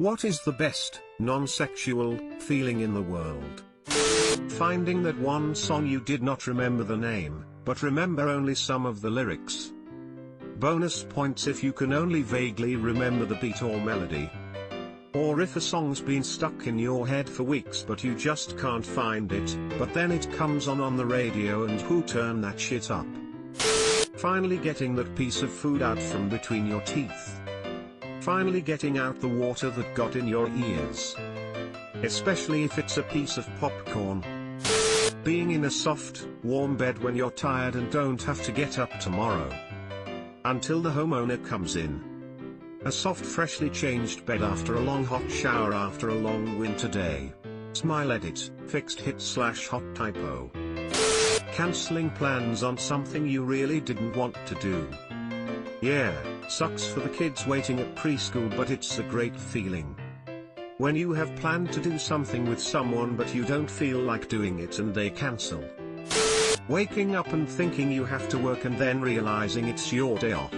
What is the best, non-sexual, feeling in the world? Finding that one song you did not remember the name, but remember only some of the lyrics. Bonus points if you can only vaguely remember the beat or melody. Or if a song's been stuck in your head for weeks but you just can't find it, but then it comes on the radio and who turn that shit up. Finally getting that piece of food out from between your teeth. Finally getting out the water that got in your ears. Especially if it's a piece of popcorn. Being in a soft, warm bed when you're tired and don't have to get up tomorrow. Until the homeowner comes in. A soft freshly changed bed after a long hot shower after a long winter day. Smile edit, fixed hit / hot typo. Cancelling plans on something you really didn't want to do. Yeah, sucks for the kids waiting at preschool, but it's a great feeling. When you have planned to do something with someone but you don't feel like doing it and they cancel. Waking up and thinking you have to work and then realizing it's your day off.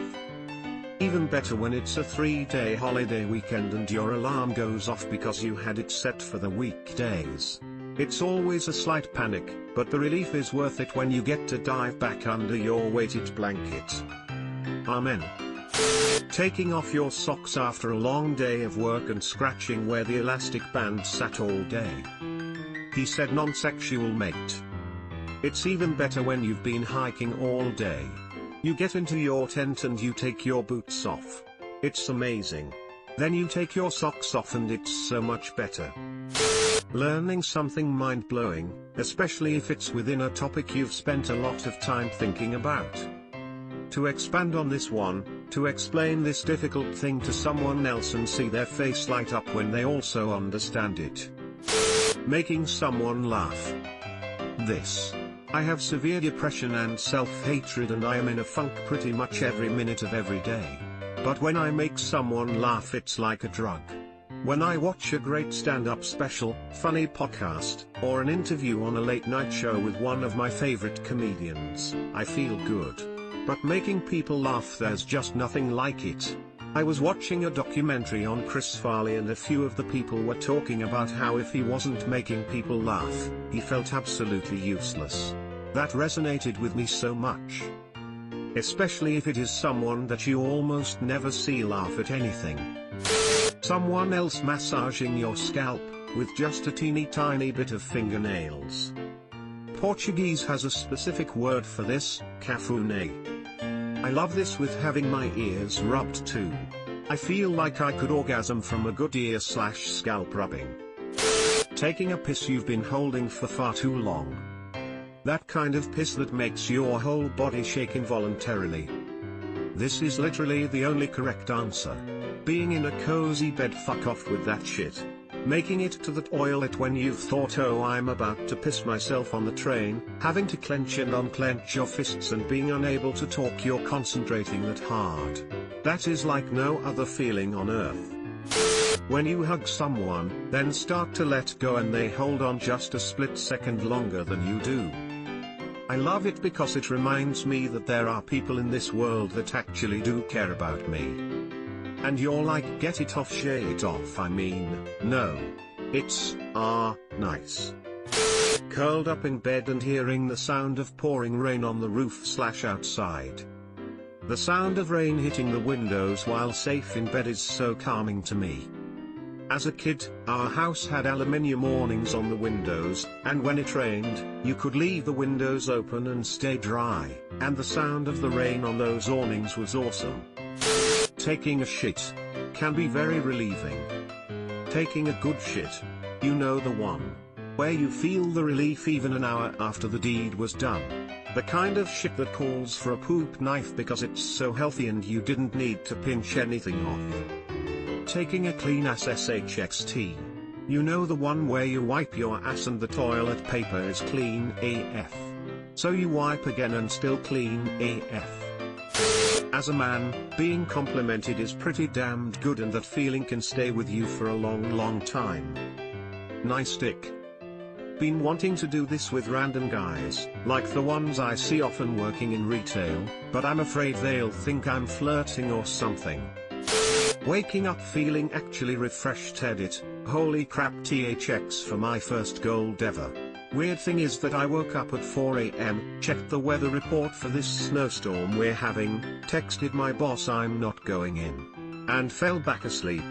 Even better when it's a 3-day holiday weekend and your alarm goes off because you had it set for the weekdays. It's always a slight panic, but the relief is worth it when you get to dive back under your weighted blanket. Amen. Taking off your socks after a long day of work and scratching where the elastic band sat all day. He said non-sexual mate. It's even better when you've been hiking all day. You get into your tent and you take your boots off. It's amazing. Then you take your socks off and it's so much better. Learning something mind-blowing, especially if it's within a topic you've spent a lot of time thinking about. To expand on this one, to explain this difficult thing to someone else and see their face light up when they also understand it. Making someone laugh. This. I have severe depression and self-hatred and I am in a funk pretty much every minute of every day. But when I make someone laugh it's like a drug. When I watch a great stand-up special, funny podcast, or an interview on a late-night show with one of my favorite comedians, I feel good. But making people laugh, there's just nothing like it. I was watching a documentary on Chris Farley and a few of the people were talking about how if he wasn't making people laugh, he felt absolutely useless. That resonated with me so much. Especially if it is someone that you almost never see laugh at anything. Someone else massaging your scalp, with just a teeny tiny bit of fingernails. Portuguese has a specific word for this, cafune. I love this with having my ears rubbed too. I feel like I could orgasm from a good ear / scalp rubbing. Taking a piss you've been holding for far too long. That kind of piss that makes your whole body shake involuntarily. This is literally the only correct answer. Being in a cozy bed, fuck off with that shit. Making it to the toilet when you've thought, oh I'm about to piss myself on the train, having to clench and unclench your fists and being unable to talk, you're concentrating that hard. That is like no other feeling on earth. When you hug someone, then start to let go and they hold on just a split second longer than you do. I love it because it reminds me that there are people in this world that actually do care about me. And you're like, get it off, share it off, I mean, no. It's, nice. Curled up in bed and hearing the sound of pouring rain on the roof / outside. The sound of rain hitting the windows while safe in bed is so calming to me. As a kid, our house had aluminium awnings on the windows, and when it rained, you could leave the windows open and stay dry, and the sound of the rain on those awnings was awesome. Taking a shit can be very relieving. Taking a good shit, you know the one. Where you feel the relief even an hour after the deed was done. The kind of shit that calls for a poop knife because it's so healthy and you didn't need to pinch anything off. Taking a clean ass shxt. You know the one where you wipe your ass and the toilet paper is clean AF. So you wipe again and still clean AF. As a man, being complimented is pretty damned good and that feeling can stay with you for a long time. Nice dick. Been wanting to do this with random guys, like the ones I see often working in retail, but I'm afraid they'll think I'm flirting or something. Waking up feeling actually refreshed. Edit, holy crap THX for my first gold ever. Weird thing is that I woke up at 4 AM, checked the weather report for this snowstorm we're having, texted my boss I'm not going in, and fell back asleep.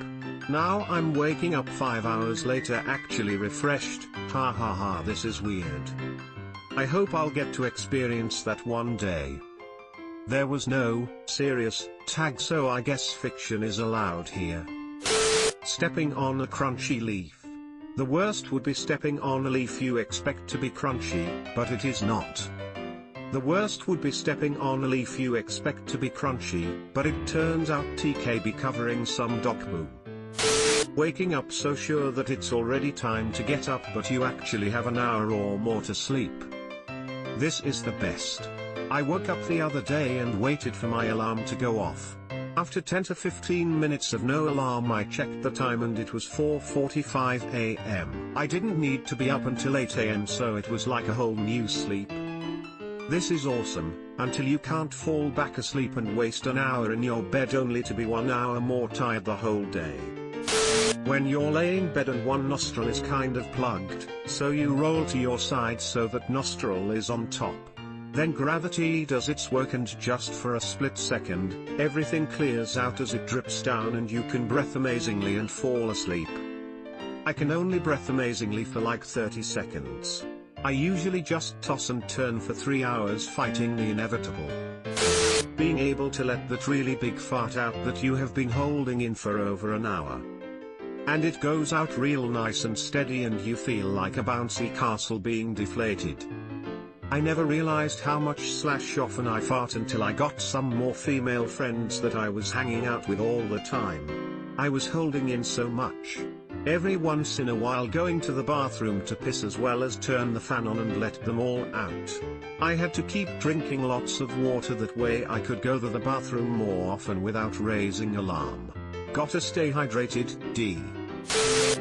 Now I'm waking up 5 hours later actually refreshed. Ha ha ha, this is weird. I hope I'll get to experience that one day. There was no serious tag, so I guess fiction is allowed here. Stepping on a crunchy leaf. The worst would be stepping on a leaf you expect to be crunchy, but it is not. The worst would be stepping on a leaf you expect to be crunchy, but it turns out TKB covering some dog poo. Waking up so sure that it's already time to get up but you actually have an hour or more to sleep. This is the best. I woke up the other day and waited for my alarm to go off. After 10 to 15 minutes of no alarm I checked the time and it was 4:45 AM. I didn't need to be up until 8 AM, so it was like a whole new sleep. This is awesome, until you can't fall back asleep and waste an hour in your bed only to be 1 hour more tired the whole day. When you're laying bed and one nostril is kind of plugged, so you roll to your side so that nostril is on top. Then gravity does its work and just for a split second, everything clears out as it drips down and you can breathe amazingly and fall asleep. I can only breathe amazingly for like 30 seconds. I usually just toss and turn for 3 hours fighting the inevitable. Being able to let that really big fart out that you have been holding in for over an hour. And it goes out real nice and steady and you feel like a bouncy castle being deflated. I never realized how much / often I fart until I got some more female friends that I was hanging out with all the time. I was holding in so much. Every once in a while going to the bathroom to piss as well as turn the fan on and let them all out. I had to keep drinking lots of water, that way I could go to the bathroom more often without raising alarm. Gotta stay hydrated, D.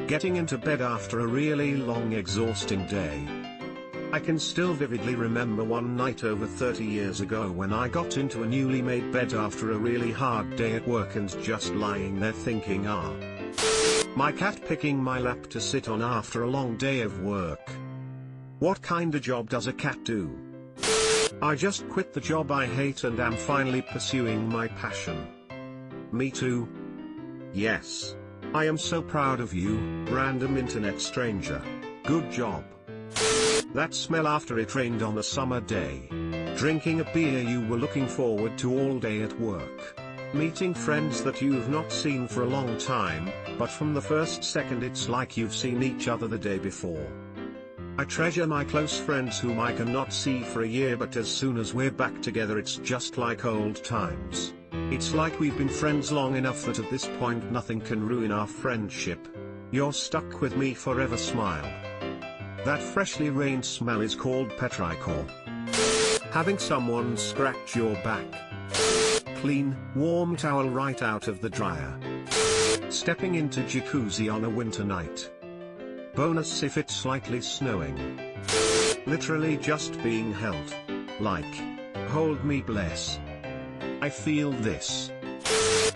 Getting into bed after a really long exhausting day. I can still vividly remember one night over 30 years ago when I got into a newly made bed after a really hard day at work and just lying there thinking my cat picking my lap to sit on after a long day of work. What kind of job does a cat do? I just quit the job I hate and am finally pursuing my passion. Me too. Yes. I am so proud of you, random internet stranger. Good job. That smell after it rained on a summer day. Drinking a beer you were looking forward to all day at work. Meeting friends that you've not seen for a long time, but from the first second it's like you've seen each other the day before. I treasure my close friends whom I cannot see for a year, but as soon as we're back together it's just like old times. It's like we've been friends long enough that at this point nothing can ruin our friendship. You're stuck with me forever, smile. That freshly rained smell is called petrichor. Having someone scratch your back. Clean, warm towel right out of the dryer. Stepping into jacuzzi on a winter night. Bonus if it's slightly snowing. Literally just being held. Like, hold me bless. I feel this.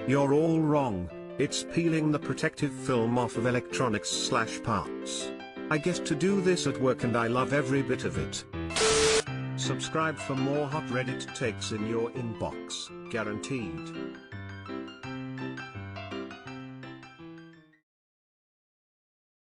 You're all wrong, it's peeling the protective film off of electronics / parts. I get to do this at work and I love every bit of it. Subscribe for more hot Reddit takes in your inbox, guaranteed.